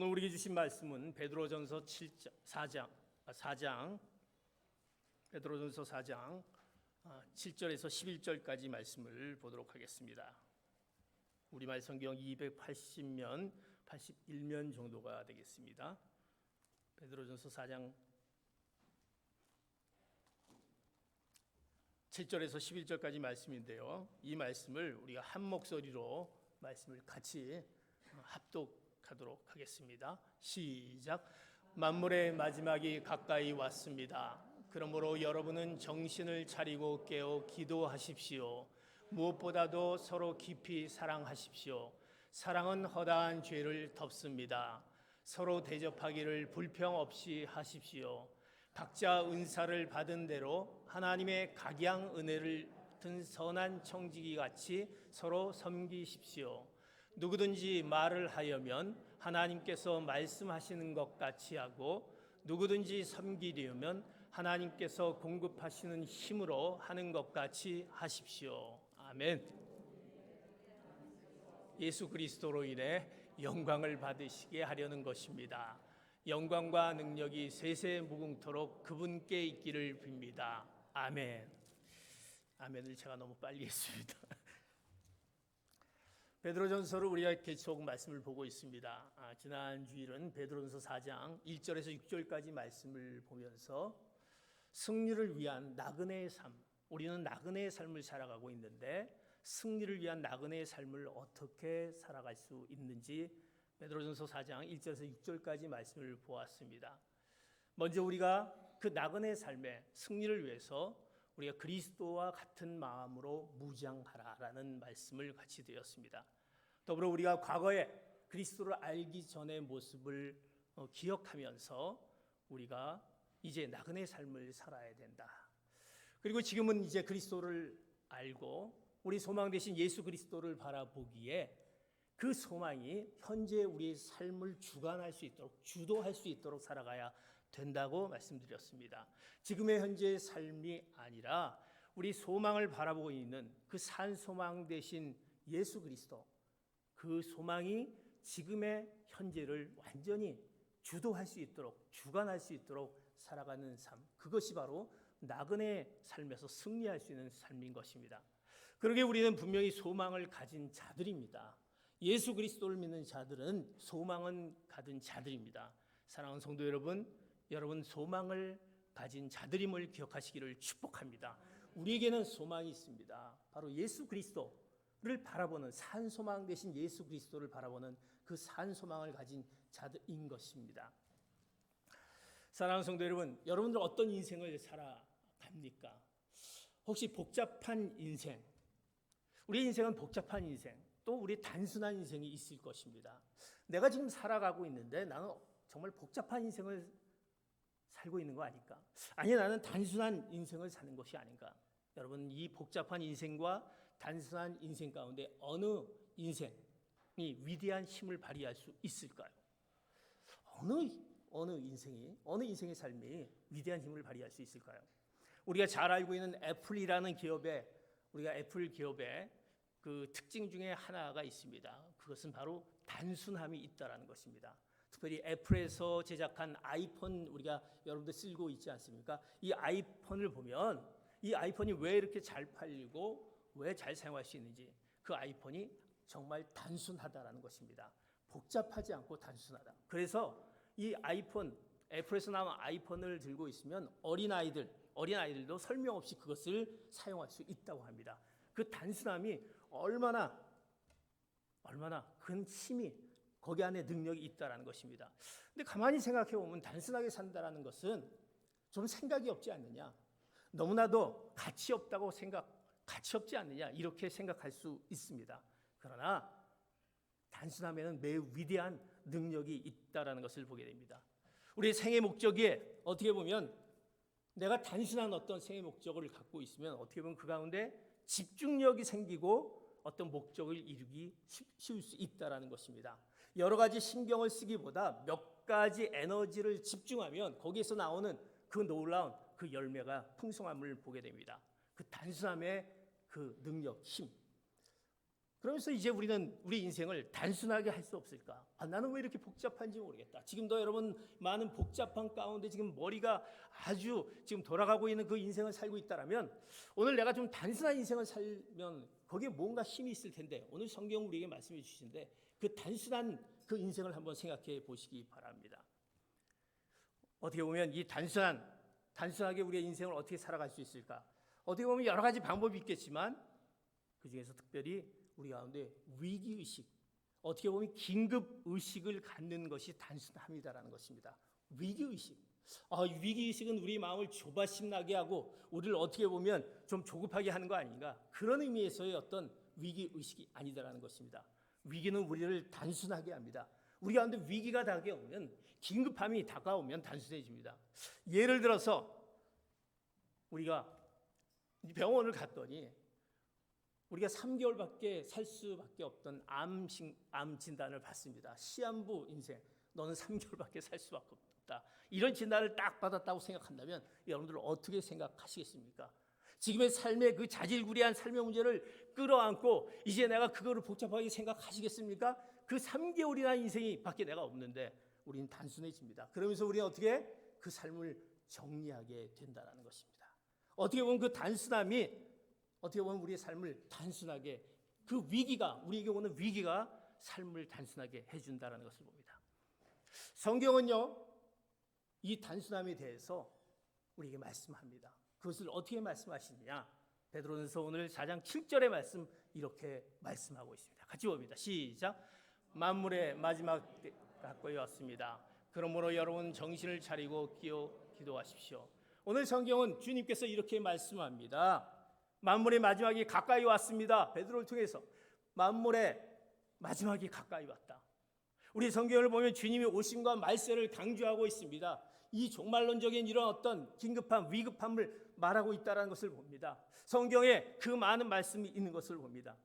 오늘 우리에게 주신 말씀은 베드로전서 4장 베드로전서 4장 7절에서 11절까지 말씀을 보도록 하겠습니다. 우리말 성경 280면 81면 정도가 되겠습니다. 베드로전서 4장 7절에서 11절까지 말씀인데요. 이 말씀을 우리가 한 목소리로 말씀을 같이 합독하도록 하겠습니다. 시작. 만물의 마지막이 가까이 왔습니다. 그러므로 여러분은 정신을 차리고 깨어 기도하십시오. 무엇보다도 서로 깊이 사랑하십시오. 사랑은 허다한 죄를 덮습니다. 서로 대접하기를 불평 없이 하십시오. 각자 은사를 받은 대로 하나님의 각양 은혜를 든 선한 청지기 같이 서로 섬기십시오. 누구든지 말을 하려면 하나님께서 말씀하시는 것 같이 하고, 누구든지 섬기려면 하나님께서 공급하시는 힘으로 하는 것 같이 하십시오. 아멘. 예수 그리스도로 인해 영광을 받으시게 하려는 것입니다. 영광과 능력이 세세무궁토록 그분께 있기를 빕니다. 아멘. 아멘을 제가 너무 빨리 했습니다. 베드로전서를 우리가 계속 말씀을 보고 있습니다. 지난 주일은 베드로전서 4장 1절에서 6절까지 말씀을 보면서 승리를 위한 나그네의 삶, 우리는 나그네의 삶을 살아가고 있는데 승리를 위한 나그네의 삶을 어떻게 살아갈 수 있는지 베드로전서 4장 1절에서 6절까지 말씀을 보았습니다. 먼저 우리가 그 나그네의 삶의 승리를 위해서 우리가 그리스도와 같은 마음으로 무장하라라는 말씀을 같이 드렸습니다. 더불어 우리가 과거에 그리스도를 알기 전의 모습을 기억하면서 우리가 이제 나그네의 삶을 살아야 된다. 그리고 지금은 이제 그리스도를 알고 우리 소망 되신 예수 그리스도를 바라보기에 그 소망이 현재 우리의 삶을 주관할 수 있도록, 주도할 수 있도록 살아가야 된다고 말씀드렸습니다. 지금의 현재의 삶이 아니라 우리 소망을 바라보고 있는 그 산 소망 되신 예수 그리스도, 그 소망이 지금의 현재를 완전히 주도할 수 있도록, 주관할 수 있도록 살아가는 삶, 그것이 바로 나그네 삶에서 승리할 수 있는 삶인 것입니다. 그러게 우리는 분명히 소망을 가진 자들입니다. 예수 그리스도를 믿는 자들은 소망은 가진 자들입니다. 사랑하는 성도 여러분, 여러분 소망을 가진 자들임을 기억하시기를 축복합니다. 우리에게는 소망이 있습니다. 바로 예수 그리스도를 바라보는, 산 소망 되신 예수 그리스도를 바라보는 그 산 소망을 가진 자들인 것입니다. 사랑하는 성도 여러분, 여러분들 어떤 인생을 살아갑니까? 혹시 복잡한 인생, 우리 인생은 복잡한 인생, 또 우리 단순한 인생이 있을 것입니다. 내가 지금 살아가고 있는데 나는 정말 복잡한 인생을 살고 있는 거 아닐까? 아니, 나는 단순한 인생을 사는 것이 아닌가? 여러분, 이 복잡한 인생과 단순한 인생 가운데 어느 인생이 위대한 힘을 발휘할 수 있을까요? 어느 인생의 삶이 위대한 힘을 발휘할 수 있을까요? 우리가 잘 알고 있는 애플이라는 기업의, 우리가 애플 기업의 그 특징 중에 하나가 있습니다. 그것은 바로 단순함이 있다라는 것입니다. 특별히 애플에서 제작한 아이폰, 우리가 여러분들 쓰고 있지 않습니까? 이 아이폰을 보면 이 아이폰이 왜 이렇게 잘 팔리고 왜 잘 사용할 수 있는지, 그 아이폰이 정말 단순하다라는 것입니다. 복잡하지 않고 단순하다. 그래서 이 아이폰, 애플에서 나온 아이폰을 들고 있으면 어린아이들도 설명 없이 그것을 사용할 수 있다고 합니다. 그 단순함이 얼마나 큰 힘이, 거기 안에 능력이 있다라는 것입니다. 근데 가만히 생각해 보면 단순하게 산다라는 것은 좀 생각이 없지 않느냐, 너무나도 가치 없지 않느냐, 이렇게 생각할 수 있습니다. 그러나 단순함에는 매우 위대한 능력이 있다라는 것을 보게 됩니다. 우리의 생애 목적이 어떻게 보면, 내가 단순한 어떤 생애 목적을 갖고 있으면 어떻게 보면 그 가운데 집중력이 생기고 어떤 목적을 이루기 쉬울 수 있다라는 것입니다. 여러 가지 신경을 쓰기보다 몇 가지 에너지를 집중하면 거기에서 나오는 그 놀라운 그 열매가 풍성함을 보게 됩니다. 그 단순함의 그 능력, 힘, 그러면서 이제 우리는 우리 인생을 단순하게 할 수 없을까? 나는 왜 이렇게 복잡한지 모르겠다. 지금도 여러분 많은 복잡한 가운데 지금 머리가 아주 지금 돌아가고 있는 그 인생을 살고 있다라면 오늘 내가 좀 단순한 인생을 살면 거기에 뭔가 힘이 있을 텐데 오늘 성경 우리에게 말씀해 주시는데 그 단순한 그 인생을 한번 생각해 보시기 바랍니다. 어떻게 보면 이 단순하게 우리의 인생을 어떻게 살아갈 수 있을까? 어떻게 보면 여러 가지 방법이 있겠지만 그 중에서 특별히 우리 가운데 위기의식, 어떻게 보면 긴급의식을 갖는 것이 단순함이다라는 것입니다. 위기의식. 위기의식은 우리 마음을 조바심 나게 하고 우리를 어떻게 보면 좀 조급하게 하는 거 아닌가? 그런 의미에서의 어떤 위기의식이 아니다라는 것입니다. 위기는 우리를 단순하게 합니다. 우리 가운데 위기가 다가오면, 긴급함이 다가오면 단순해집니다. 예를 들어서 우리가 병원을 갔더니 우리가 3개월밖에 살 수밖에 없던 암 진단을 받습니다. 시한부 인생, 너는 3개월밖에 살 수밖에 없다. 이런 진단을 딱 받았다고 생각한다면 여러분들 어떻게 생각하시겠습니까? 지금의 삶의 그 자질구레한 삶의 문제를 끌어안고 이제 내가 그거를 복잡하게 생각하시겠습니까? 그 3개월이나 인생이 밖에 내가 없는데 우리는 단순해집니다. 그러면서 우리는 어떻게 그 삶을 정리하게 된다는 것입니다. 어떻게 보면 그 단순함이 어떻게 보면 우리의 삶을 단순하게, 그 위기가, 우리에게 오는 위기가 삶을 단순하게 해준다는 것을 봅니다. 성경은요, 이 단순함에 대해서 우리에게 말씀합니다. 그것을 어떻게 말씀하시느냐? 베드로전서 오늘 4장 7절의 말씀 이렇게 말씀하고 있습니다. 같이 봅니다. 시작. 만물의 마지막 때 가까이 왔습니다. 그러므로 여러분 정신을 차리고 기도하십시오. 오늘 성경은 주님께서 이렇게 말씀합니다. 만물의 마지막이 가까이 왔습니다. 베드로를 통해서 만물의 마지막이 가까이 왔다. 우리 성경을 보면 주님의 오심과 말세를 강조하고 있습니다. 이 종말론적인 이런 어떤 긴급함, 위급함을 말하고 있다는 것을 봅니다. 성경에 그 많은 말씀이 있는 것을 봅니다.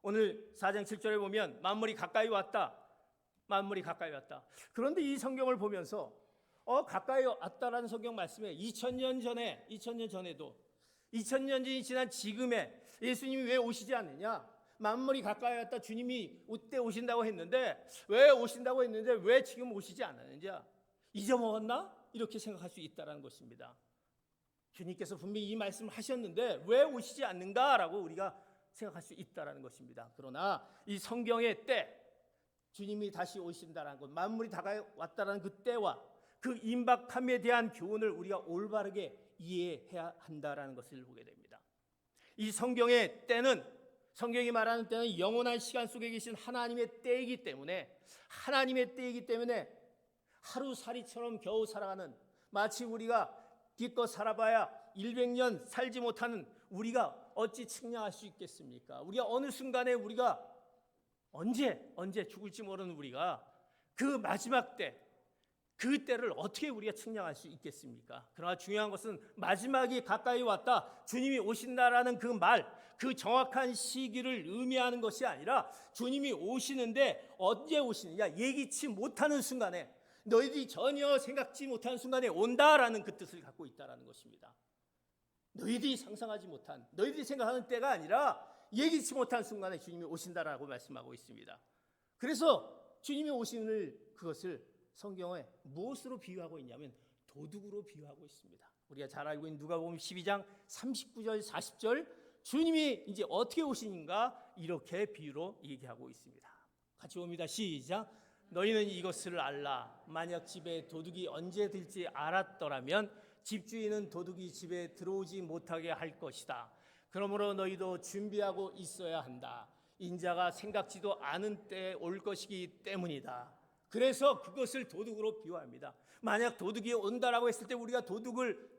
오늘 4장 7절에 보면 만물이 가까이 왔다. 만물이 가까이 왔다. 그런데 이 성경을 보면서 가까이 왔다라는 성경 말씀에 2000년 전에도 2000년이 지난 지금에 예수님이 왜 오시지 않느냐? 만물이 가까이 왔다. 주님이 그때 오신다고 했는데 왜 지금 오시지 않았는지 잊어먹었나? 이렇게 생각할 수 있다는 것입니다. 주님께서 분명히 이 말씀을 하셨는데 왜 오시지 않는가라고 우리가 생각할 수 있다는 것입니다. 그러나 이 성경의 때, 주님이 다시 오신다는 것, 만물이 다가이 왔다는 그 때와 그 임박함에 대한 교훈을 우리가 올바르게 이해해야 한다라는 것을 보게 됩니다. 이 성경의 때는, 성경이 말하는 때는 영원한 시간 속에 계신 하나님의 때이기 때문에 하루살이처럼 겨우 살아가는, 마치 우리가 기껏 살아봐야 100년 살지 못하는 우리가 어찌 측량할 수 있겠습니까? 우리가 어느 순간에 우리가 언제 죽을지 모르는 우리가 그 마지막 때, 그 때를 어떻게 우리가 측량할 수 있겠습니까? 그러나 중요한 것은 마지막이 가까이 왔다, 주님이 오신다라는 그 말, 그 정확한 시기를 의미하는 것이 아니라 주님이 오시는데 언제 오시느냐, 예기치 못하는 순간에, 너희들이 전혀 생각지 못한 순간에 온다라는 그 뜻을 갖고 있다라는 것입니다. 너희들이 상상하지 못한, 너희들이 생각하는 때가 아니라 예기치 못한 순간에 주님이 오신다라고 말씀하고 있습니다. 그래서 주님이 오시는 그것을 성경에 무엇으로 비유하고 있냐면 도둑으로 비유하고 있습니다. 우리가 잘 알고 있는 누가복음 12장 39절 40절, 주님이 이제 어떻게 오시는가 이렇게 비유로 얘기하고 있습니다. 같이 봅니다. 시작. 너희는 이것을 알라. 만약 집에 도둑이 언제 들지 알았더라면 집주인은 도둑이 집에 들어오지 못하게 할 것이다. 그러므로 너희도 준비하고 있어야 한다. 인자가 생각지도 않은 때에 올 것이기 때문이다. 그래서 그것을 도둑으로 비유합니다. 만약 도둑이 온다라고 했을 때 우리가 도둑을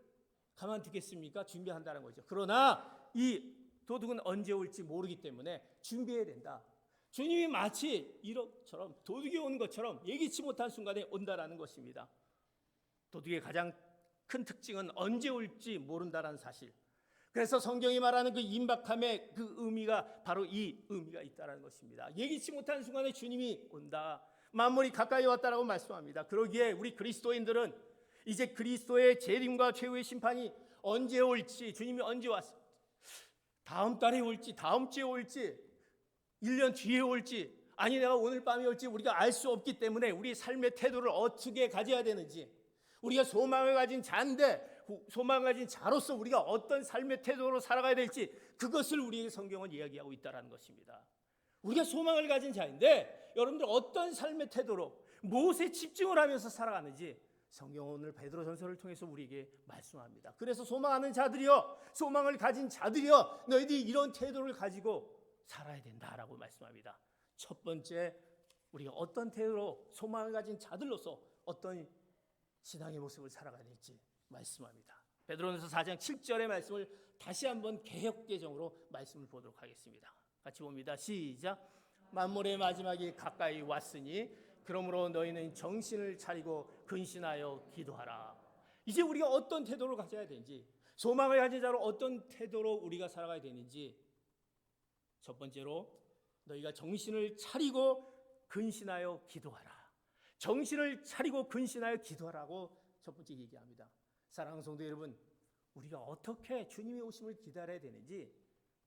가만두겠습니까? 준비한다는 거죠. 그러나 이 도둑은 언제 올지 모르기 때문에 준비해야 된다. 주님이 마치 이처럼 도둑이 오는 것처럼 예기치 못한 순간에 온다라는 것입니다. 도둑의 가장 큰 특징은 언제 올지 모른다라는 사실. 그래서 성경이 말하는 그 임박함의 그 의미가 바로 이 의미가 있다는 것입니다. 예기치 못한 순간에 주님이 온다. 만물이 가까이 왔다라고 말씀합니다. 그러기에 우리 그리스도인들은 이제 그리스도의 재림과 최후의 심판이 언제 올지, 주님이 언제 왔을지, 다음 달에 올지, 다음 주에 올지, 1년 뒤에 올지, 아니 내가 오늘 밤에 올지 우리가 알 수 없기 때문에 우리 삶의 태도를 어떻게 가져야 되는지, 우리가 소망을 가진 자인데 소망을 가진 자로서 우리가 어떤 삶의 태도로 살아가야 될지, 그것을 우리에게 성경은 이야기하고 있다는 것입니다. 우리가 소망을 가진 자인데 여러분들 어떤 삶의 태도로 무엇에 집중을 하면서 살아가는지 성경은 오늘 베드로전서를 통해서 우리에게 말씀합니다. 그래서 소망하는 자들이여, 소망을 가진 자들이여, 너희들이 이런 태도를 가지고 살아야 된다라고 말씀합니다. 첫 번째, 우리가 어떤 태도로 소망을 가진 자들로서 어떤 신앙의 모습을 살아가야 될지 말씀합니다. 베드로전서 4장 7절의 말씀을 다시 한번 개역개정으로 말씀을 보도록 하겠습니다. 같이 봅니다. 시작. 만물의 마지막이 가까이 왔으니 그러므로 너희는 정신을 차리고 근신하여 기도하라. 이제 우리가 어떤 태도를 가져야 되는지, 소망을 가진 자로 어떤 태도로 우리가 살아가야 되는지, 첫 번째로 너희가 정신을 차리고 근신하여 기도하라. 정신을 차리고 근신하여 기도하라고 첫 번째 얘기합니다. 사랑하는 성도 여러분, 우리가 어떻게 주님의 오심을 기다려야 되는지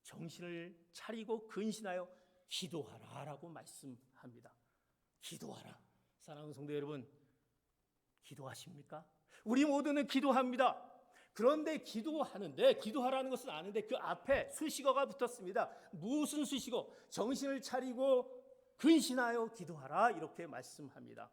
정신을 차리고 근신하여 기도하라라고 말씀합니다. 기도하라. 사랑하는 성도 여러분, 기도하십니까? 우리 모두는 기도합니다. 그런데 기도하라는 것은 아는데 그 앞에 수식어가 붙었습니다. 무슨 수식어? 정신을 차리고 근신하여 기도하라, 이렇게 말씀합니다.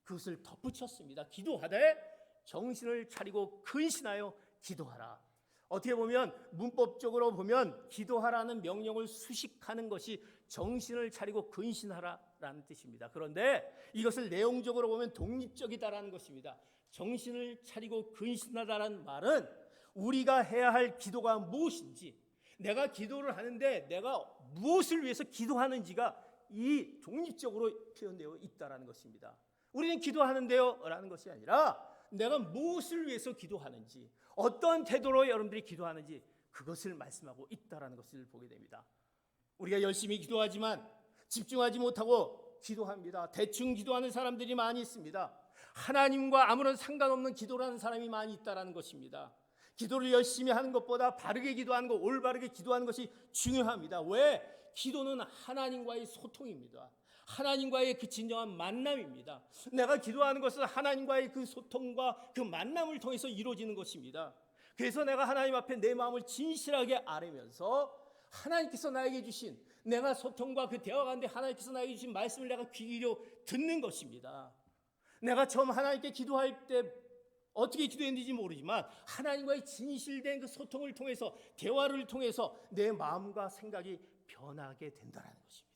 그것을 덧붙였습니다. 기도하되 정신을 차리고 근신하여 기도하라. 어떻게 보면 문법적으로 보면 기도하라는 명령을 수식하는 것이 정신을 차리고 근신하라라는 뜻입니다. 그런데 이것을 내용적으로 보면 독립적이다라는 것입니다. 정신을 차리고 근신하다라는 말은 우리가 해야 할 기도가 무엇인지, 내가 기도를 하는데 내가 무엇을 위해서 기도하는지가 이 독립적으로 표현되어 있다라는 것입니다. 우리는 기도하는데요 라는 것이 아니라 내가 무엇을 위해서 기도하는지, 어떤 태도로 여러분들이 기도하는지, 그것을 말씀하고 있다라는 것을 보게 됩니다. 우리가 열심히 기도하지만 집중하지 못하고 기도합니다. 대충 기도하는 사람들이 많이 있습니다. 하나님과 아무런 상관없는 기도를 하는 사람이 많이 있다라는 것입니다. 기도를 열심히 하는 것보다 바르게 기도하는 것, 올바르게 기도하는 것이 중요합니다. 왜? 기도는 하나님과의 소통입니다. 하나님과의 그 진정한 만남입니다. 내가 기도하는 것은 하나님과의 그 소통과 그 만남을 통해서 이루어지는 것입니다. 그래서 내가 하나님 앞에 내 마음을 진실하게 아뢰면서 하나님께서 나에게 주신, 내가 소통과 그 대화 가운데 하나님께서 나에게 주신 말씀을 내가 귀 기울여 듣는 것입니다. 내가 처음 하나님께 기도할 때 어떻게 기도했는지 모르지만 하나님과의 진실된 그 소통을 통해서, 대화를 통해서 내 마음과 생각이 변하게 된다는 것입니다.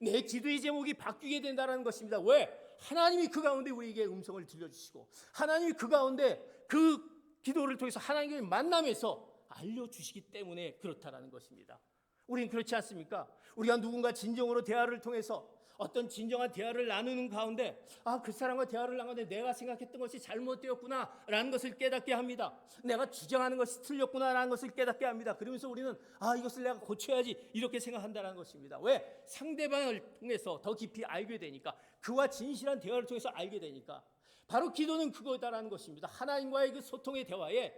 내 기도의 제목이 바뀌게 된다는 것입니다. 왜? 하나님이 그 가운데 우리에게 음성을 들려주시고 하나님이 그 가운데 그 기도를 통해서 하나님을 만나면서 알려주시기 때문에 그렇다는 것입니다. 우리는 그렇지 않습니까? 우리가 누군가 진정으로 대화를 통해서 어떤 진정한 대화를 나누는 가운데 그 사람과 대화를 나누는데 내가 생각했던 것이 잘못되었구나 라는 것을 깨닫게 합니다. 내가 주장하는 것이 틀렸구나 라는 것을 깨닫게 합니다. 그러면서 우리는 이것을 내가 고쳐야지 이렇게 생각한다는 것입니다. 왜? 상대방을 통해서 더 깊이 알게 되니까, 그와 진실한 대화를 통해서 알게 되니까. 바로 기도는 그거다라는 것입니다. 하나님과의 그 소통의 대화에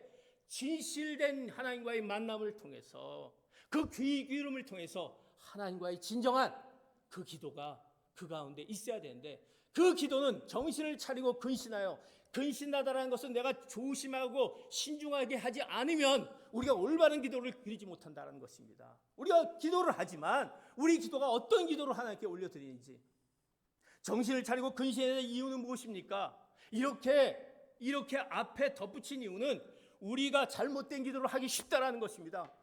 진실된 하나님과의 만남을 통해서, 그 귀 기울음을 통해서 하나님과의 진정한 그 기도가 그 가운데 있어야 되는데, 그 기도는 정신을 차리고 근신하여, 근신하다라는 것은 내가 조심하고 신중하게 하지 않으면 우리가 올바른 기도를 드리지 못한다는 것입니다. 우리가 기도를 하지만 우리 기도가 어떤 기도를 하나님께 올려드리는지, 정신을 차리고 근신해야 될 이유는 무엇입니까? 이렇게 앞에 덧붙인 이유는 우리가 잘못된 기도를 하기 쉽다라는 것입니다.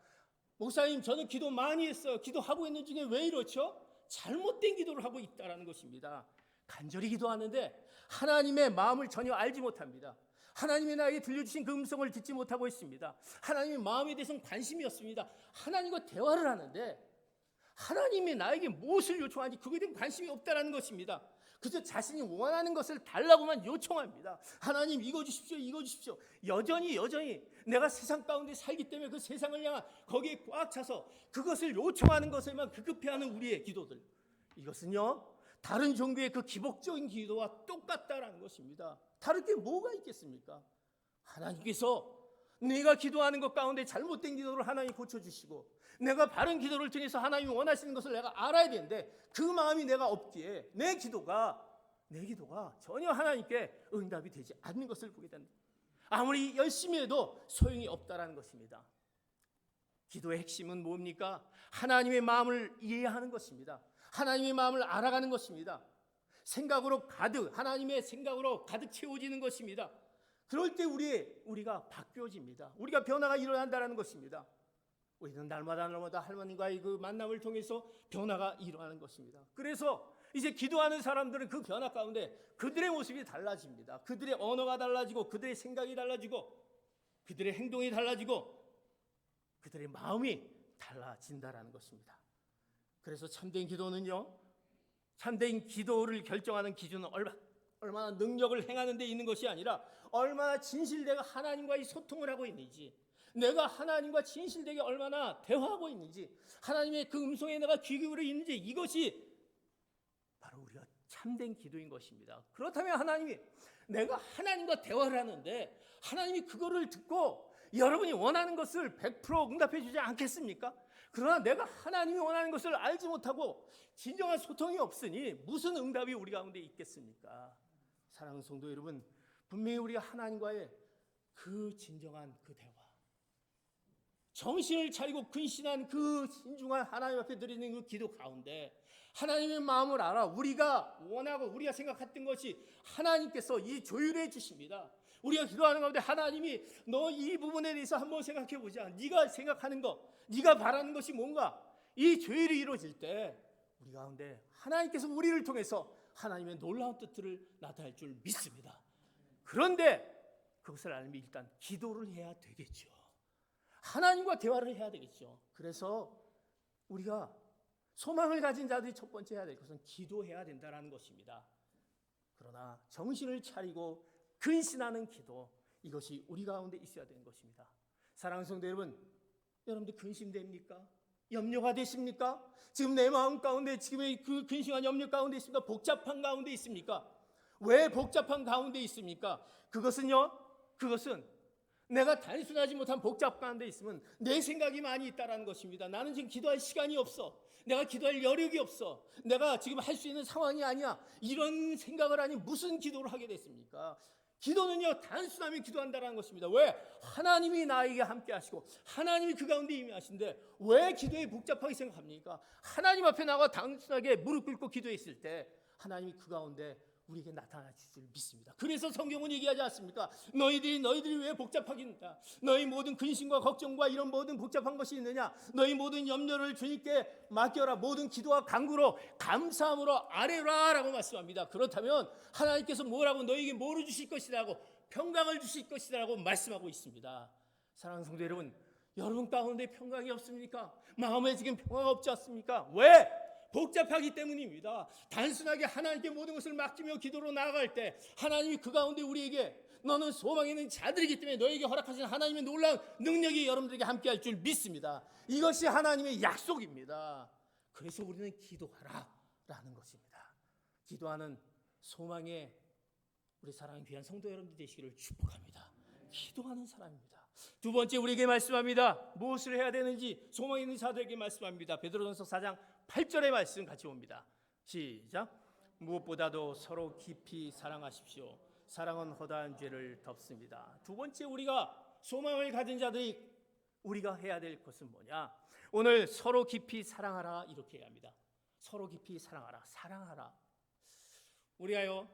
목사님, 저는 기도 많이 했어요. 기도하고 있는 중에 왜 이렇죠? 잘못된 기도를 하고 있다는 것입니다. 간절히 기도하는데 하나님의 마음을 전혀 알지 못합니다. 하나님이 나에게 들려주신 그 음성을 듣지 못하고 있습니다. 하나님의 마음에 대해서는 관심이 없습니다. 하나님과 대화를 하는데 하나님이 나에게 무엇을 요청하는지 그거에 대한 관심이 없다는 것입니다. 그저 자신이 원하는 것을 달라고만 요청합니다. 하나님 이거 주십시오, 이거 주십시오. 여전히 내가 세상 가운데 살기 때문에 그 세상을 향한 거기에 꽉 차서 그것을 요청하는 것에만 급급해하는 우리의 기도들, 이것은요 다른 종교의 그 기복적인 기도와 똑같다라는 것입니다. 다를 게 뭐가 있겠습니까? 하나님께서 네가 기도하는 것 가운데 잘못된 기도를 하나님이 고쳐주시고 내가 바른 기도를 통해서 하나님이 원하시는 것을 내가 알아야 되는데 그 마음이 내가 없기에 내 기도가 전혀 하나님께 응답이 되지 않는 것을 보게 된다. 아무리 열심히 해도 소용이 없다라는 것입니다. 기도의 핵심은 뭡니까? 하나님의 마음을 이해하는 것입니다. 하나님의 마음을 알아가는 것입니다. 하나님의 생각으로 가득 채워지는 것입니다. 그럴 때 우리가 바뀌어집니다. 우리가 변화가 일어난다는 것입니다. 우리는 날마다 하나님과의 그 만남을 통해서 변화가 일어나는 것입니다. 그래서 이제 기도하는 사람들은 그 변화 가운데 그들의 모습이 달라집니다. 그들의 언어가 달라지고 그들의 생각이 달라지고 그들의 행동이 달라지고 그들의 마음이 달라진다라는 것입니다. 그래서 참된 기도를 결정하는 기준은 얼마나 능력을 행하는 데 있는 것이 아니라 얼마나 진실되게 하나님과의 소통을 하고 있는지, 내가 하나님과 진실되게 얼마나 대화하고 있는지, 하나님의 그 음성에 내가 귀 기울여 있는지, 이것이 바로 우리가 참된 기도인 것입니다. 그렇다면 내가 하나님과 대화를 하는데 하나님이 그거를 듣고 여러분이 원하는 것을 100% 응답해 주지 않겠습니까? 그러나 내가 하나님이 원하는 것을 알지 못하고 진정한 소통이 없으니 무슨 응답이 우리 가운데 있겠습니까? 사랑하는 성도 여러분, 분명히 우리가 하나님과의 그 진정한 그 대화, 정신을 차리고 근신한 그 신중한 하나님 앞에 드리는 그 기도 가운데 하나님의 마음을 알아 우리가 원하고 우리가 생각했던 것이 하나님께서 이 조율해 주십니다. 우리가 기도하는 가운데 하나님이 너 이 부분에 대해서 한번 생각해 보자. 네가 생각하는 것, 네가 바라는 것이 뭔가, 이 조율이 이루어질 때 우리 가운데 하나님께서 우리를 통해서 하나님의 놀라운 뜻을 나타낼 줄 믿습니다. 그런데 그것을 알면 일단 기도를 해야 되겠죠. 하나님과 대화를 해야 되겠죠. 그래서 우리가 소망을 가진 자들이 첫 번째 해야 될 것은 기도해야 된다는 것입니다. 그러나 정신을 차리고 근신하는 기도, 이것이 우리 가운데 있어야 되는 것입니다. 사랑하는 성도 여러분, 여러분들 근심됩니까? 염려가 되십니까? 지금 내 마음 가운데 지금의 그 근심한 염려 가운데 있습니까? 복잡한 가운데 있습니까? 왜 복잡한 가운데 있습니까? 그것은 내가 단순하지 못한 복잡한 가운데 있으면 내 생각이 많이 있다는 것입니다. 나는 지금 기도할 시간이 없어. 내가 기도할 여력이 없어. 내가 지금 할 수 있는 상황이 아니야. 이런 생각을 하니 무슨 기도를 하게 됐습니까? 기도는요, 단순하면 기도한다는 것입니다. 왜? 하나님이 나에게 함께 하시고 하나님이 그 가운데 임하신데 왜 기도에 복잡하게 생각합니까? 하나님 앞에 나가 단순하게 무릎 꿇고 기도했을 때 하나님이 그 가운데 우리에게 나타나실 줄 믿습니다. 그래서 성경은 얘기하지 않습니까? 너희들이 왜 복잡하게 있느냐? 너희 모든 근심과 걱정과 이런 모든 복잡한 것이 있느냐? 너희 모든 염려를 주님께 맡겨라. 모든 기도와 간구로 감사함으로 아뢰라 라고 말씀합니다. 그렇다면 하나님께서 뭐라고 너희에게 뭐를 주실 것이라고, 평강을 주실 것이라고 말씀하고 있습니다. 사랑하는 성도 여러분 가운데 평강이 없습니까? 마음에 지금 평화가 없지 않습니까? 왜? 복잡하기 때문입니다. 단순하게 하나님께 모든 것을 맡기며 기도로 나아갈 때 하나님이 그 가운데 우리에게 너는 소망이 있는 자들이기 때문에 너에게 허락하신 하나님의 놀라운 능력이 여러분들에게 함께할 줄 믿습니다. 이것이 하나님의 약속입니다. 그래서 우리는 기도하라 라는 것입니다. 기도하는 소망의 우리 사랑의 귀한 성도 여러분들 되시기를 축복합니다. 기도하는 사람입니다. 두 번째 우리에게 말씀합니다. 무엇을 해야 되는지 소망 있는 자들에게 말씀합니다. 베드로전서 4장 8절의 말씀 같이 봅니다. 시작. 무엇보다도 서로 깊이 사랑하십시오. 사랑은 허다한 죄를 덮습니다. 두 번째 우리가 소망을 가진 자들이 우리가 해야 될 것은 뭐냐? 오늘 서로 깊이 사랑하라 이렇게 해야 합니다. 서로 깊이 사랑하라. 사랑하라. 우리가요,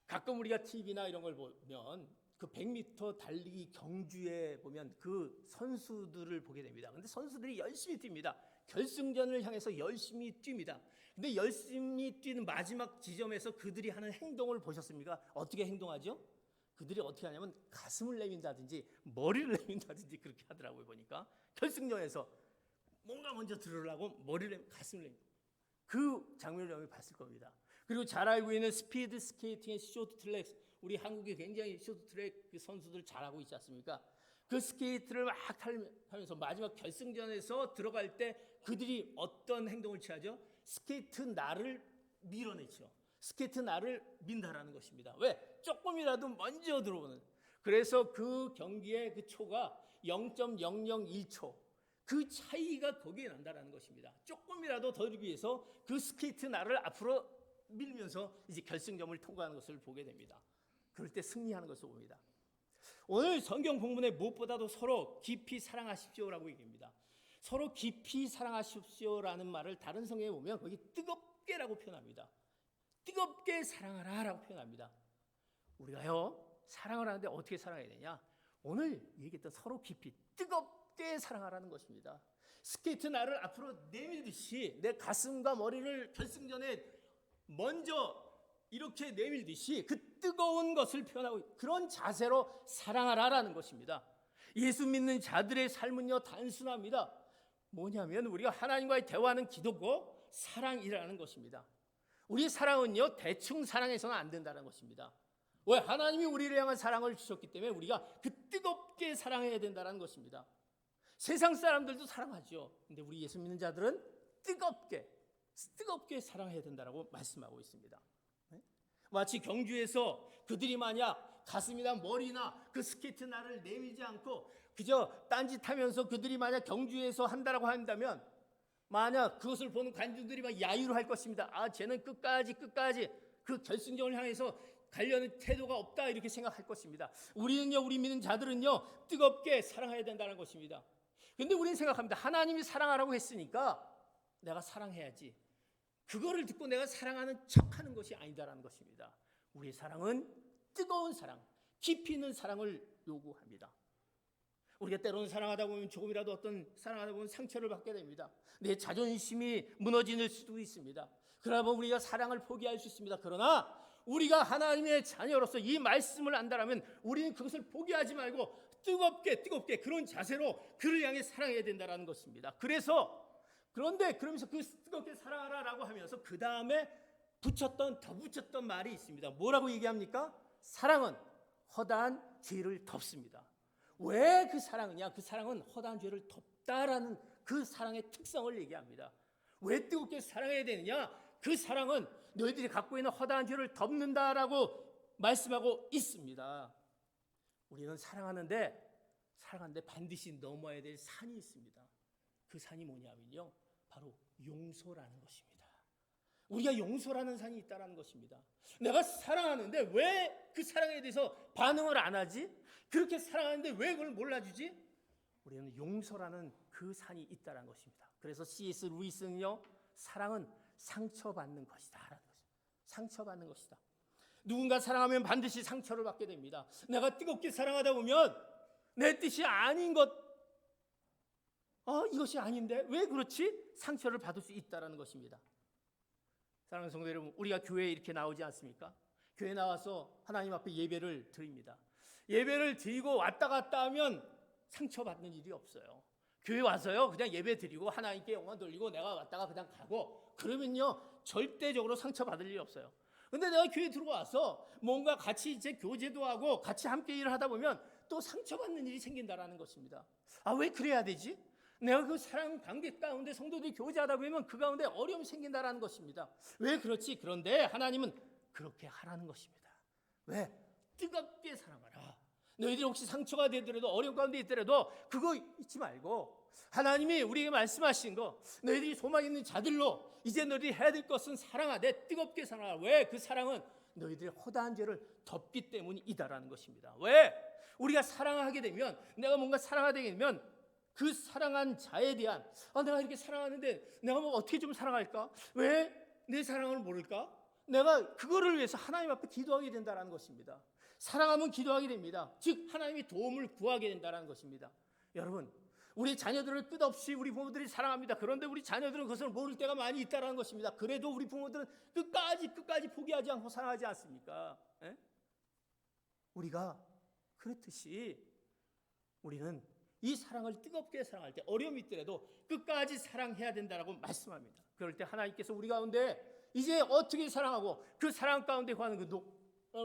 가끔 우리가 TV나 이런 걸 보면 그 100m 달리기 경주에 보면 그 선수들을 보게 됩니다. 근데 선수들이 열심히 뜁니다. 결승전을 향해서 열심히 뜁니다. 근데 열심히 뛰는 마지막 지점에서 그들이 하는 행동을 보셨습니까? 어떻게 행동하죠? 그들이 어떻게 하냐면 가슴을 내민다든지 머리를 내민다든지 그렇게 하더라고요. 보니까 결승전에서 뭔가 먼저 들으려고 가슴을 내민, 그 장면을 여러분이 봤을 겁니다. 그리고 잘 알고 있는 스피드 스케이팅의 쇼트트랙, 우리 한국이 굉장히 쇼트트랙 그 선수들 잘하고 있지 않습니까? 그 스케이트를 막 타면서 마지막 결승전에서 들어갈 때 그들이 어떤 행동을 취하죠? 스케이트 날을 밀어내죠. 스케이트 날을 민다라는 것입니다. 왜? 조금이라도 먼저 들어오는. 그래서 그 경기의 그 초가 0.001초, 그 차이가 거기에 난다는 것입니다. 조금이라도 더 주기 위해서 그 스케이트 날을 앞으로 밀면서 이제 결승점을 통과하는 것을 보게 됩니다. 그럴 때 승리하는 것을 봅니다. 오늘 성경 본문에 무엇보다도 서로 깊이 사랑하십시오라고 얘기합니다. 서로 깊이 사랑하십시오라는 말을 다른 성경에 보면 거기 뜨겁게라고 표현합니다. 뜨겁게 사랑하라라고 표현합니다. 우리가요, 사랑을 하는데 어떻게 사랑해야 되냐? 오늘 얘기했던 서로 깊이 뜨겁게 사랑하라는 것입니다. 스케이트 날을 앞으로 내밀듯이 내 가슴과 머리를 결승전에 먼저 이렇게 내밀듯이 그 뜨거운 것을 표현하고 그런 자세로 사랑하라라는 것입니다. 예수 믿는 자들의 삶은요 단순합니다. 뭐냐면 우리가 하나님과의 대화는 기도고 사랑이라는 것입니다. 우리의 사랑은요 대충 사랑해서는 안 된다는 것입니다. 왜? 하나님이 우리를 향한 사랑을 주셨기 때문에 우리가 그 뜨겁게 사랑해야 된다는 것입니다. 세상 사람들도 사랑하죠. 근데 우리 예수 믿는 자들은 뜨겁게 사랑해야 된다고 말씀하고 있습니다. 마치 경주에서 그들이 만약 가슴이나 머리나 그 스케이트 날을 내밀지 않고 그저 딴짓하면서 그들이 만약 경주에서 한다라고 한다면 만약 그것을 보는 관중들이 막 야유를 할 것입니다. 아, 쟤는 끝까지 그 결승전을 향해서 가려는 태도가 없다 이렇게 생각할 것입니다. 우리는요, 우리 믿는 자들은요 뜨겁게 사랑해야 된다는 것입니다. 근데 우리는 생각합니다. 하나님이 사랑하라고 했으니까 내가 사랑해야지. 그거를 듣고 내가 사랑하는 척하는 것이 아니다라는 것입니다. 우리의 사랑은 뜨거운 사랑, 깊이 있는 사랑을 요구합니다. 우리가 때로는 사랑하다 보면 조금이라도 어떤 사랑하다 보면 상처를 받게 됩니다. 내 자존심이 무너질 수도 있습니다. 그러면 우리가 사랑을 포기할 수 있습니다. 그러나 우리가 하나님의 자녀로서 이 말씀을 안다라면 우리는 그것을 포기하지 말고 뜨겁게 그런 자세로 그를 향해 사랑해야 된다는 것입니다. 그러면서 그 뜨겁게 사랑하라라고 하면서 그 다음에 더 붙였던 말이 있습니다. 뭐라고 얘기합니까? 사랑은 허다한 죄를 덮습니다. 왜 그 사랑이냐? 그 사랑은 허다한 죄를 덮다라는 그 사랑의 특성을 얘기합니다. 왜 뜨겁게 사랑해야 되느냐? 그 사랑은 너희들이 갖고 있는 허다한 죄를 덮는다라고 말씀하고 있습니다. 우리는 사랑하는데 반드시 넘어야 될 산이 있습니다. 그 산이 뭐냐면요, 바로 용서라는 것입니다. 우리가 용서라는 산이 있다는 것입니다. 내가 사랑하는데 왜 그 사랑에 대해서 반응을 안 하지? 그렇게 사랑하는데 왜 그걸 몰라주지? 우리는 용서라는 그 산이 있다는 것입니다. 그래서 C.S. 루이스는요, 사랑은 상처받는 것이다. 상처받는 것이다. 누군가 사랑하면 반드시 상처를 받게 됩니다. 내가 뜨겁게 사랑하다 보면 내 뜻이 아닌 이것이 아닌데 왜 그렇지? 상처를 받을 수 있다는 것입니다. 사랑하는 성도 여러분, 우리가 교회에 이렇게 나오지 않습니까? 교회 나와서 하나님 앞에 예배를 드립니다. 예배를 드리고 왔다 갔다 하면 상처받는 일이 없어요. 교회 와서요 그냥 예배 드리고 하나님께 영광 돌리고 내가 왔다가 그냥 가고 그러면요 절대적으로 상처받을 일이 없어요. 근데 내가 교회 들어와서 뭔가 같이 이제 교제도 하고 같이 함께 일을 하다 보면 또 상처받는 일이 생긴다라는 것입니다. 아, 왜 그래야 되지? 내가 그 사랑 관계 가운데 성도들이 교제하다 보면 그 가운데 어려움이 생긴다라는 것입니다. 왜 그렇지? 그런데 하나님은 그렇게 하라는 것입니다. 왜? 뜨겁게 사랑하라. 너희들이 혹시 상처가 되더라도 어려움 가운데 있더라도 그거 잊지 말고 하나님이 우리에게 말씀하신 거 너희들이 소망 있는 자들로 이제 너희들이 해야 될 것은 사랑하되 뜨겁게 사랑하라. 왜? 그 사랑은 너희들의 허다한 죄를 덮기 때문이다라는 것입니다. 왜? 우리가 사랑하게 되면 내가 뭔가 사랑하게 되면 그 사랑한 자에 대한 내가 이렇게 사랑하는데 내가 뭐 어떻게 좀 사랑할까? 왜 내 사랑을 모를까? 내가 그거를 위해서 하나님 앞에 기도하게 된다는 것입니다. 사랑하면 기도하게 됩니다. 즉 하나님의 도움을 구하게 된다는 것입니다. 여러분, 우리 자녀들을 끝없이 우리 부모들이 사랑합니다. 그런데 우리 자녀들은 그것을 모를 때가 많이 있다는 것입니다. 그래도 우리 부모들은 끝까지 포기하지 않고 사랑하지 않습니까? 에? 우리가 그렇듯이 우리는 이 사랑을 뜨겁게 사랑할 때 어려움이 있더라도 끝까지 사랑해야 된다고 말씀합니다. 그럴 때 하나님께서 우리 가운데 이제 어떻게 사랑하고 그 사랑 가운데 구하는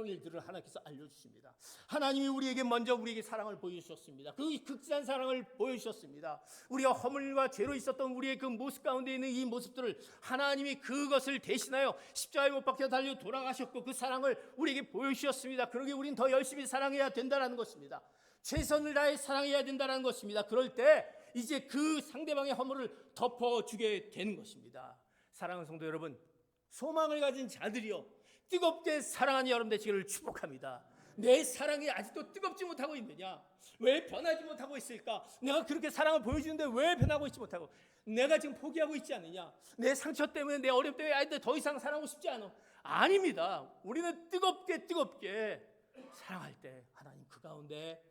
일들을 하나님께서 알려주십니다. 하나님이 우리에게 사랑을 보여주셨습니다. 그 극진한 사랑을 보여주셨습니다. 우리가 허물과 죄로 있었던 우리의 그 모습 가운데 있는 이 모습들을 하나님이 그것을 대신하여 십자가에 못 박혀 달려 돌아가셨고 그 사랑을 우리에게 보여주셨습니다. 그러기에 우리는 더 열심히 사랑해야 된다는 것입니다. 최선을 다해 사랑해야 된다는 것입니다. 그럴 때 이제 그 상대방의 허물을 덮어주게 되는 것입니다. 사랑하는 성도 여러분, 소망을 가진 자들이요 뜨겁게 사랑하는 여러분 되시기를 축복합니다. 내 사랑이 아직도 뜨겁지 못하고 있느냐? 왜 변하지 못하고 있을까? 내가 그렇게 사랑을 보여주는데 왜 변하고 있지 못하고? 내가 지금 포기하고 있지 않느냐? 내 상처 때문에, 내 어려움 때문에 아이들 더 이상 사랑하고 싶지 않아. 아닙니다. 우리는 뜨겁게 사랑할 때 하나님 그 가운데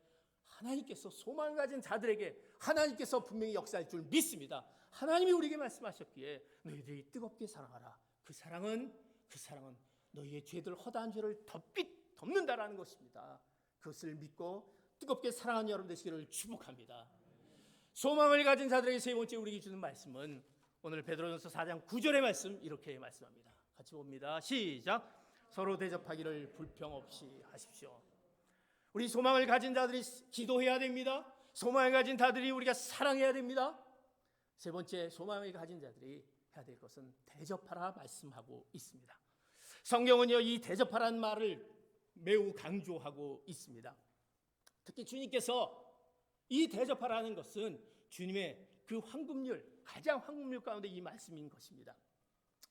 하나님께서 소망을 가진 자들에게 하나님께서 분명히 역사할 줄 믿습니다. 하나님이 우리에게 말씀하셨기에 너희들이 뜨겁게 사랑하라. 그 사랑은 너희의 죄들 허다한 죄를 덮는다라는 것입니다. 그것을 믿고 뜨겁게 사랑하는 여러분 되시기를 축복합니다. 소망을 가진 자들에게 세 번째 우리에게 주는 말씀은 오늘 베드로전서 4장 9절의 말씀 이렇게 말씀합니다. 같이 봅니다. 시작. 서로 대접하기를 불평 없이 하십시오. 우리 소망을 가진 자들이 기도해야 됩니다. 소망을 가진 자들이 우리가 사랑해야 됩니다. 세 번째 소망을 가진 자들이 해야 될 것은 대접하라 말씀하고 있습니다. 성경은요 이 대접하라는 말을 매우 강조하고 있습니다. 특히 주님께서 이 대접하라는 것은 주님의 그 가장 황금률 가운데 이 말씀인 것입니다.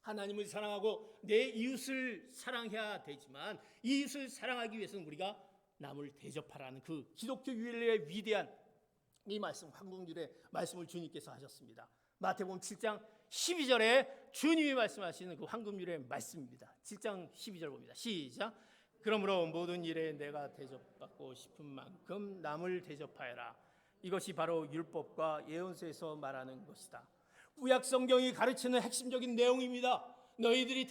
하나님을 사랑하고 내 이웃을 사랑해야 되지만 이 이웃을 사랑하기 위해서는 우리가 남을 대접하라는 그 기독교 윤리의 위대한 이 말씀, 황금률의 말씀을 주님께서 하셨습니다. 마태복음 7장 12절에 주님이 말씀하시는 그 황금률의 말씀입니다. 7장 12절 봅니다. 시작. 그러므로 모든 일에 내가 대접받고 싶은 만큼 남을 대접하여라. 이것이 바로 율법과 예언서에서 말하는 것이다. 구약 성경이 가르치는 핵심적인 내용입니다. 너희들이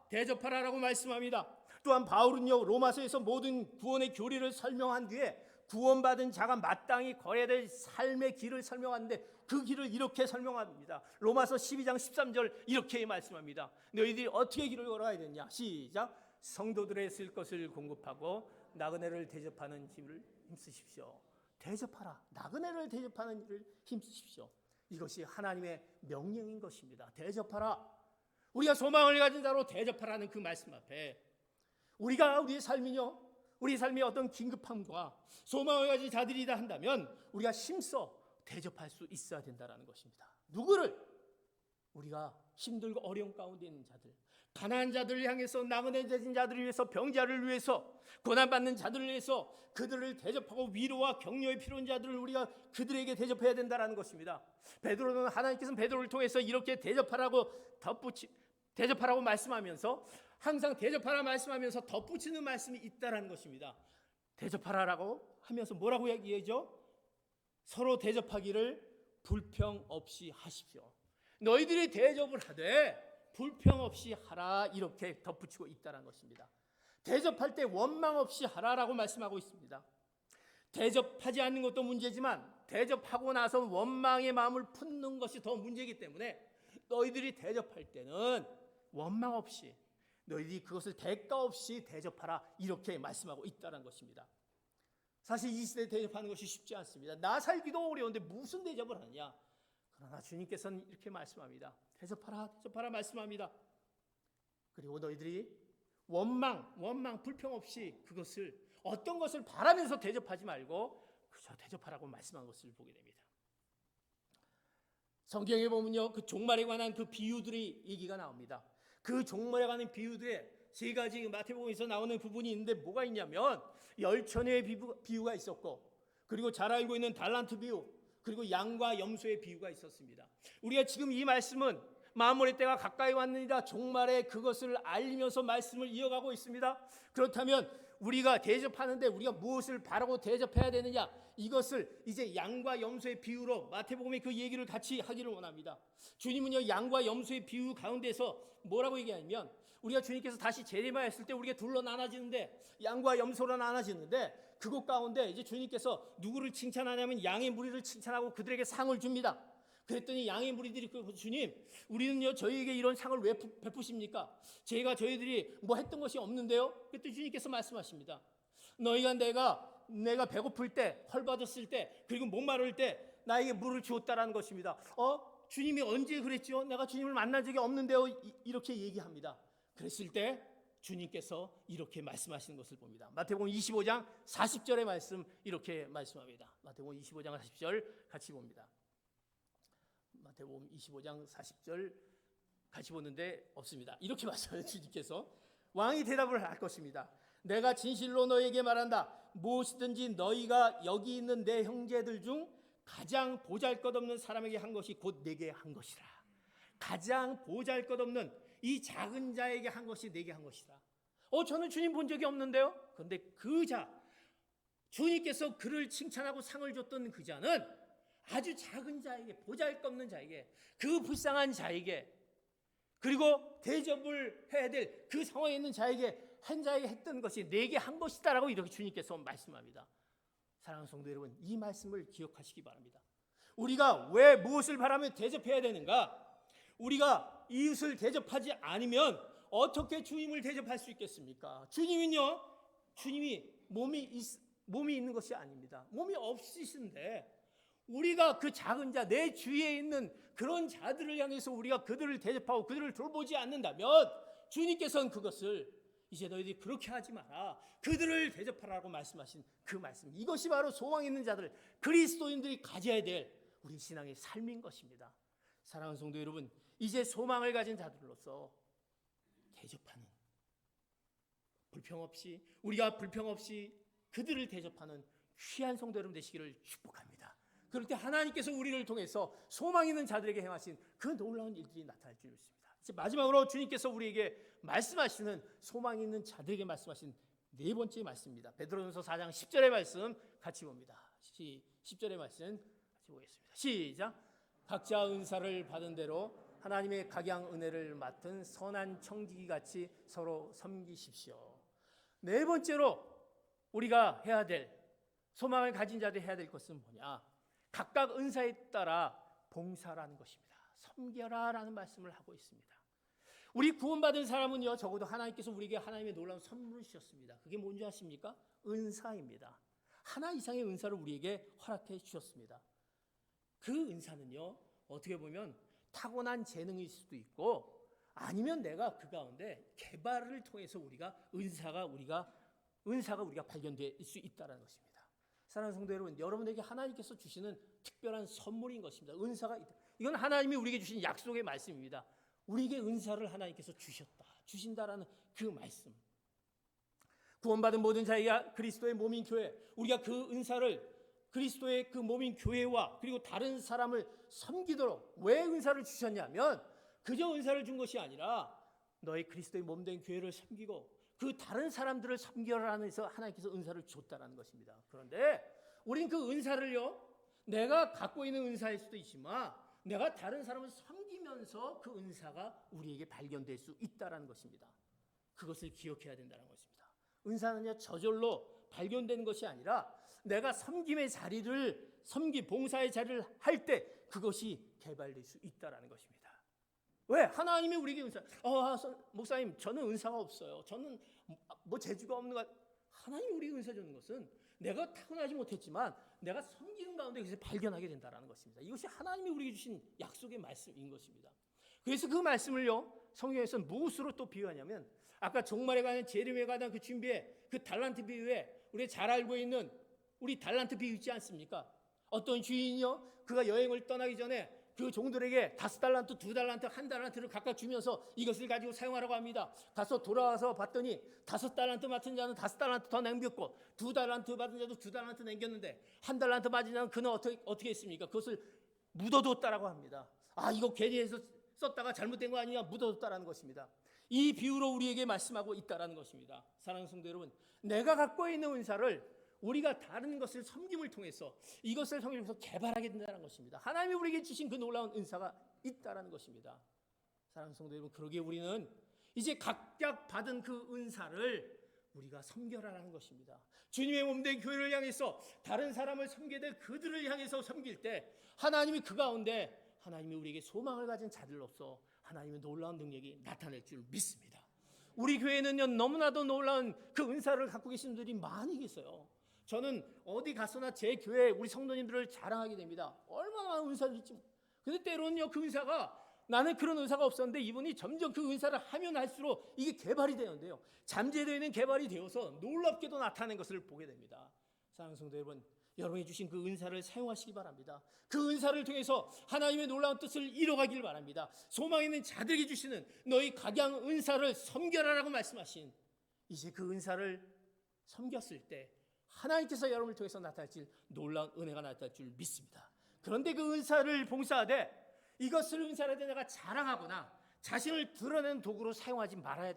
대접하라라고 말씀합니다. 또한 바울은요 로마서에서 모든 구원의 교리를 설명한 뒤에 구원받은 자가 마땅히 걸어야 될 삶의 길을 설명하는데 그 길을 이렇게 설명합니다. 로마서 12장 13절 이렇게 말씀합니다. 너희들이 어떻게 길을 걸어야 되냐? 시작. 성도들의 쓸 것을 공급하고 나그네를 대접하는 힘을 힘쓰십시오. 대접하라. 나그네를 대접하는 일을 힘쓰십시오. 이것이 하나님의 명령인 것입니다. 대접하라. 우리가 소망을 가진 자로 대접하라는 그 말씀 앞에 우리의 삶이 어떤 긴급함과 소망을 가진 자들이다 한다면 우리가 힘써 대접할 수 있어야 된다는 것입니다. 누구를? 우리가 힘들고 어려운 가운데 있는 자들, 가난한 자들을 향해서, 나그네 되진 자들을 위해서, 병자를 위해서, 고난받는 자들을 위해서 그들을 대접하고 위로와 격려에 필요한 자들을 우리가 그들에게 대접해야 된다는 것입니다. 하나님께서는 베드로를 통해서 이렇게 대접하라고 말씀하면서 항상 대접하라 말씀하면서 덧붙이는 말씀이 있다라는 것입니다. 대접하라라고 하면서 뭐라고 얘기하죠? 서로 대접하기를 불평 없이 하십시오. 너희들이 대접을 하되 불평 없이 하라 이렇게 덧붙이고 있다는 것입니다. 대접할 때 원망 없이 하라라고 말씀하고 있습니다. 대접하지 않는 것도 문제지만 대접하고 나서 원망의 마음을 품는 것이 더 문제이기 때문에 너희들이 대접할 때는 원망 없이 너희들이 그것을 대가 없이 대접하라 이렇게 말씀하고 있다는 것입니다. 사실 이 시대에 대접하는 것이 쉽지 않습니다. 나 살기도 어려운데 무슨 대접을 하느냐. 그러나 주님께서는 이렇게 말씀합니다. 대접하라 말씀합니다. 그리고 너희들이 원망 불평 없이 그것을 어떤 것을 바라면서 대접하지 말고 그저 대접하라고 말씀한 것을 보게 됩니다. 성경에 보면요 그 종말에 관한 그 비유들이 얘기가 나옵니다. 그 종말에 관한 비유들에 세 가지 마태복음에서 나오는 부분이 있는데 뭐가 있냐면 열처녀의 비유가 있었고, 그리고 잘 알고 있는 달란트 비유, 그리고 양과 염소의 비유가 있었습니다. 우리가 지금 이 말씀은 만물의 때가 가까이 왔느니라 종말에 그것을 알리면서 말씀을 이어가고 있습니다. 그렇다면 우리가 대접하는데 우리가 무엇을 바라고 대접해야 되느냐, 이것을 이제 양과 염소의 비유로 마태복음의 그 얘기를 같이 하기를 원합니다. 주님은요 양과 염소의 비유 가운데서 뭐라고 얘기하냐면, 우리가 주님께서 다시 재림하였을 때 우리가 둘로 나눠지는데, 양과 염소로 나눠지는데, 그곳 가운데 이제 주님께서 누구를 칭찬하냐면 양의 무리를 칭찬하고 그들에게 상을 줍니다. 그랬더니 양의 무리들이 주님, 우리는요 저희에게 이런 상을 왜 베푸십니까? 저희들이 뭐 했던 것이 없는데요. 그랬더니 주님께서 말씀하십니다. 너희가 내가 배고플 때, 헐받았을 때, 그리고 목마를 때 나에게 물을 주었다라는 것입니다. 주님이 언제 그랬죠? 내가 주님을 만난 적이 없는데요. 이렇게 얘기합니다. 그랬을 때 주님께서 이렇게 말씀하시는 것을 봅니다. 마태복음 25장 40절의 말씀 이렇게 말씀합니다. 마태복음 25장 40절 같이 봅니다. 마태복음 25장 40절 같이 보는데 없습니다. 이렇게 말씀하세요. 주님께서 왕이 대답을 할 것입니다. 내가 진실로 너에게 말한다. 무엇이든지 너희가 여기 있는 내 형제들 중 가장 보잘것없는 사람에게 한 것이 곧 내게 한 것이라. 가장 보잘것없는 이 작은 자에게 한 것이 내게 한 것이다. 저는 주님 본 적이 없는데요. 그런데 그 자, 주님께서 그를 칭찬하고 상을 줬던 그 자는 아주 작은 자에게, 보잘것없는 자에게, 그 불쌍한 자에게, 그리고 대접을 해야 될 그 상황에 있는 자에게 했던 것이 내게 한 것이다라고 이렇게 주님께서 말씀합니다. 사랑하는 성도 여러분, 이 말씀을 기억하시기 바랍니다. 우리가 왜 무엇을 바라며 대접해야 되는가? 우리가 이웃을 대접하지 않으면 어떻게 주님을 대접할 수 있겠습니까? 주님이 몸이 있는 것이 아닙니다. 몸이 없으신데 우리가 그 작은 자, 내 주위에 있는 그런 자들을 향해서 우리가 그들을 대접하고 그들을 돌보지 않는다면 주님께서는 그것을 이제 너희들이 그렇게 하지 마라, 그들을 대접하라고 말씀하신 그 말씀, 이것이 바로 소망 있는 자들, 그리스도인들이 가져야 될 우리 신앙의 삶인 것입니다. 사랑하는 성도 여러분, 이제 소망을 가진 자들로서 대접하는, 우리가 불평 없이 그들을 대접하는 귀한 성도 여러분 되시기를 축복합니다. 그럴 때 하나님께서 우리를 통해서 소망 있는 자들에게 행하신 그 놀라운 일들이 나타날 줄 믿습니다. 이제 마지막으로 주님께서 우리에게 말씀하시는, 소망 있는 자들에게 말씀하신 네 번째 말씀입니다. 베드로전서 4장 10절의 말씀 같이 봅니다. 10절의 말씀 같이 보겠습니다. 시작. 각자 은사를 받은 대로 하나님의 각양 은혜를 맡은 선한 청지기 같이 서로 섬기십시오. 네 번째로 우리가 해야 될, 소망을 가진 자들이 해야 될 것은 뭐냐? 각각 은사에 따라 봉사라는 것입니다. 섬겨라라는 말씀을 하고 있습니다. 우리 구원받은 사람은요, 적어도 하나님께서 우리에게 하나님의 놀라운 선물을 주셨습니다. 그게 뭔지 아십니까? 은사입니다. 하나 이상의 은사를 우리에게 허락해 주셨습니다. 그 은사는요, 어떻게 보면 타고난 재능일 수도 있고, 아니면 내가 그 가운데 개발을 통해서 은사가 우리가 발견될 수 있다는 것입니다. 사랑하는 성도 여러분, 여러분에게 하나님께서 주시는 특별한 선물인 것입니다. 은사가 있다. 이건 하나님이 우리에게 주신 약속의 말씀입니다. 우리에게 은사를 하나님께서 주신다라는 그 말씀. 구원받은 모든 자가 그리스도의 몸인 교회, 우리가 그 은사를 그리스도의 그 몸인 교회와 그리고 다른 사람을 섬기도록, 왜 은사를 주셨냐면 그저 은사를 준 것이 아니라 너희 그리스도의 몸된 교회를 섬기고 그 다른 사람들을 섬겨라는 데서 하나님께서 은사를 줬다라는 것입니다. 그런데 우린 그 은사를요, 내가 갖고 있는 은사일 수도 있지만 내가 다른 사람을 섬기면서 그 은사가 우리에게 발견될 수 있다라는 것입니다. 그것을 기억해야 된다는 것입니다. 은사는요, 저절로 발견되는 것이 아니라 내가 봉사의 자리를 할 때 그것이 개발될 수 있다라는 것입니다. 왜? 하나님이 우리에게 은사. 목사님, 저는 은사가 없어요. 저는 뭐 재주가 없는 것. 하나님이 우리에게 은사 주는 것은 내가 타고나지 못했지만 내가 섬기는 가운데 그것을 발견하게 된다는 것입니다. 이것이 하나님이 우리에게 주신 약속의 말씀인 것입니다. 그래서 그 말씀을요, 성경에서는 무엇으로 또 비유하냐면, 아까 종말에 관한 재림에 관한 그 준비에 그 달란트 비유에 우리가 잘 알고 있는 우리 달란트 비유 있지 않습니까? 어떤 주인이요, 그가 여행을 떠나기 전에 그 종들에게 5달란트, 2달란트, 1달란트를 각각 주면서 이것을 가지고 사용하라고 합니다. 가서 돌아와서 봤더니 5달란트 맡은 자는 5달란트 더 남겼고 2달란트 받은 자도 2달란트 남겼는데 1달란트 받은 자는 그는 어떻게 했습니까? 그것을 묻어뒀다라고 합니다. 이거 괜히 해서 썼다가 잘못된 거 아니냐, 묻어뒀다라는 것입니다. 이 비유로 우리에게 말씀하고 있다라는 것입니다. 사랑하는 성도 여러분, 내가 갖고 있는 은사를 우리가 다른 것을 섬김을 통해서 이것을 섬기면서 개발하게 된다는 것입니다. 하나님이 우리에게 주신 그 놀라운 은사가 있다는 것입니다. 사랑하는 성도 여러분, 그러기에 우리는 이제 각각 받은 그 은사를 우리가 섬겨라라는 것입니다. 주님의 몸된 교회를 향해서 다른 사람을 섬기되 그들을 향해서 섬길 때 하나님이 그 가운데 하나님이 우리에게 소망을 가진 자들로서 하나님의 놀라운 능력이 나타날 줄 믿습니다. 우리 교회는요, 너무나도 놀라운 그 은사를 갖고 계신 분들이 많이 계세요. 저는 어디 가서나 제 교회 우리 성도님들을 자랑하게 됩니다. 얼마나 많은 은사를 있지. 근데 때로는요, 그 은사가 나는 그런 은사가 없었는데 이분이 점점 그 은사를 하면 할수록 이게 개발이 되는데요. 잠재되어 있는 개발이 되어서 놀랍게도 나타나는 것을 보게 됩니다. 사랑하는 성도 여러분, 여러분이 주신 그 은사를 사용하시기 바랍니다. 그 은사를 통해서 하나님의 놀라운 뜻을 이뤄가길 바랍니다. 소망 있는 자들에게 주시는 너희 각양 은사를 섬겨라라고 말씀하신 이제 그 은사를 섬겼을 때 하나님께서 여러분을 통해서 나타날 놀라운 은혜가 나타날 줄 믿습니다. 그런데 그 은사를 봉사하되 이것을 은사를 내가 자랑하거나 자신을 드러내는 도구로 사용하지 말아야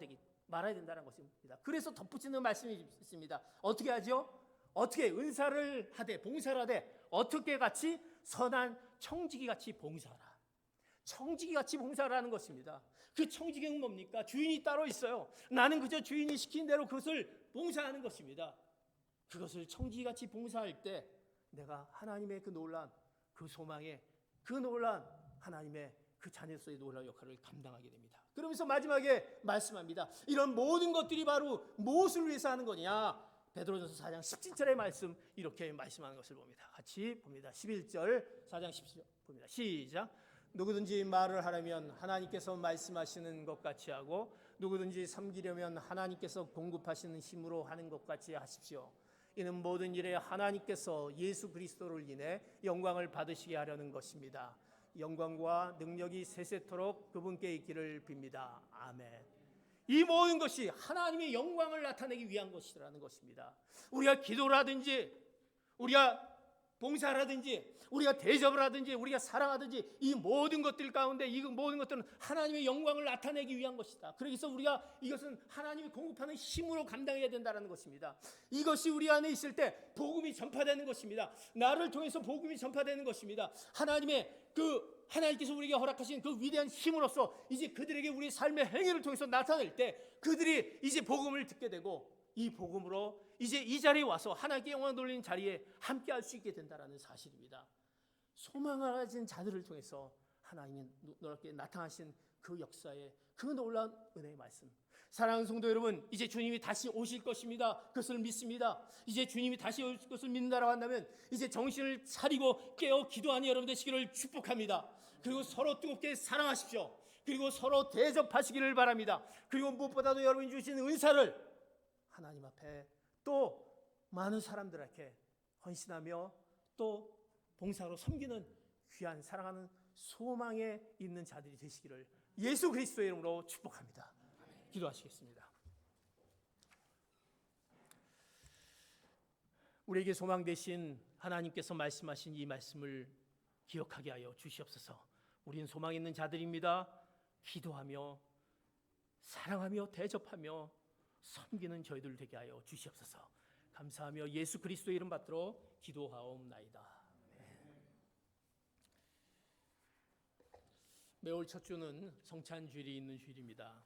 된다는 것입니다. 그래서 덧붙이는 말씀이 있습니다. 어떻게 하죠? 어떻게 은사를 하되 봉사를 하되 어떻게 같이 선한 청지기 같이 봉사하라. 청지기 같이 봉사하라는 것입니다. 그 청지기는 뭡니까? 주인이 따로 있어요. 나는 그저 주인이 시킨 대로 그것을 봉사하는 것입니다. 그것을 청지기 같이 봉사할 때 내가 하나님의 그 놀라운 그 소망에 그 놀라운 하나님의 그 자녀로서의 놀라운 역할을 감당하게 됩니다. 그러면서 마지막에 말씀합니다. 이런 모든 것들이 바로 무엇을 위해서 하는 거냐? 베드로전서 4장 17절의 말씀 이렇게 말씀하는 것을 봅니다. 같이 봅니다. 11절 4장 17절 봅니다. 시작. 누구든지 말을 하려면 하나님께서 말씀하시는 것 같이 하고 누구든지 섬기려면 하나님께서 공급하시는 힘으로 하는 것 같이 하십시오. 이는 모든 일에 하나님께서 예수 그리스도를 인해 영광을 받으시게 하려는 것입니다. 영광과 능력이 세세토록 그분께 있기를 빕니다. 아멘. 이 모든 것이 하나님의 영광을 나타내기 위한 것이라는 것입니다. 우리가 기도를 하든지 우리가 봉사를 하든지 우리가 대접을 하든지 우리가 사랑하든지 이 모든 것들 가운데 이 모든 것들은 하나님의 영광을 나타내기 위한 것이다. 그래서 우리가 이것은 하나님이 공급하는 힘으로 감당해야 된다는 것입니다. 이것이 우리 안에 있을 때 복음이 전파되는 것입니다. 나를 통해서 복음이 전파되는 것입니다. 하나님께서 우리에게 허락하신 그 위대한 힘으로써 이제 그들에게 우리 삶의 행위를 통해서 나타낼 때 그들이 이제 복음을 듣게 되고 이 복음으로 이제 이 자리에 와서 하나님께 영광 돌리는 자리에 함께 할 수 있게 된다는 사실입니다. 소망을 가진 자들을 통해서 하나님이 놀랍게 나타나신 그 역사의 그 놀라운 은혜의 말씀. 사랑하는 성도 여러분, 이제 주님이 다시 오실 것입니다. 그것을 믿습니다. 이제 주님이 다시 올 것을 믿는다라고 한다면 이제 정신을 차리고 깨어 기도하는 여러분 되시기를 축복합니다. 그리고 서로 뜨겁게 사랑하십시오. 그리고 서로 대접하시기를 바랍니다. 그리고 무엇보다도 여러분이 주신 은사를 하나님 앞에 또 많은 사람들에게 헌신하며 또 봉사로 섬기는 귀한 사랑하는 소망에 있는 자들이 되시기를 예수 그리스도의 이름으로 축복합니다. 기도하시겠습니다. 우리에게 소망 되신 하나님께서 말씀하신 이 말씀을 기억하게 하여 주시옵소서. 우리는 소망 있는 자들입니다. 기도하며 사랑하며 대접하며 섬기는 저희들 되게 하여 주시옵소서. 감사하며 예수 그리스도의 이름 받들어 기도하옵나이다. 매월 첫 주는 성찬주일이 있는 주일입니다.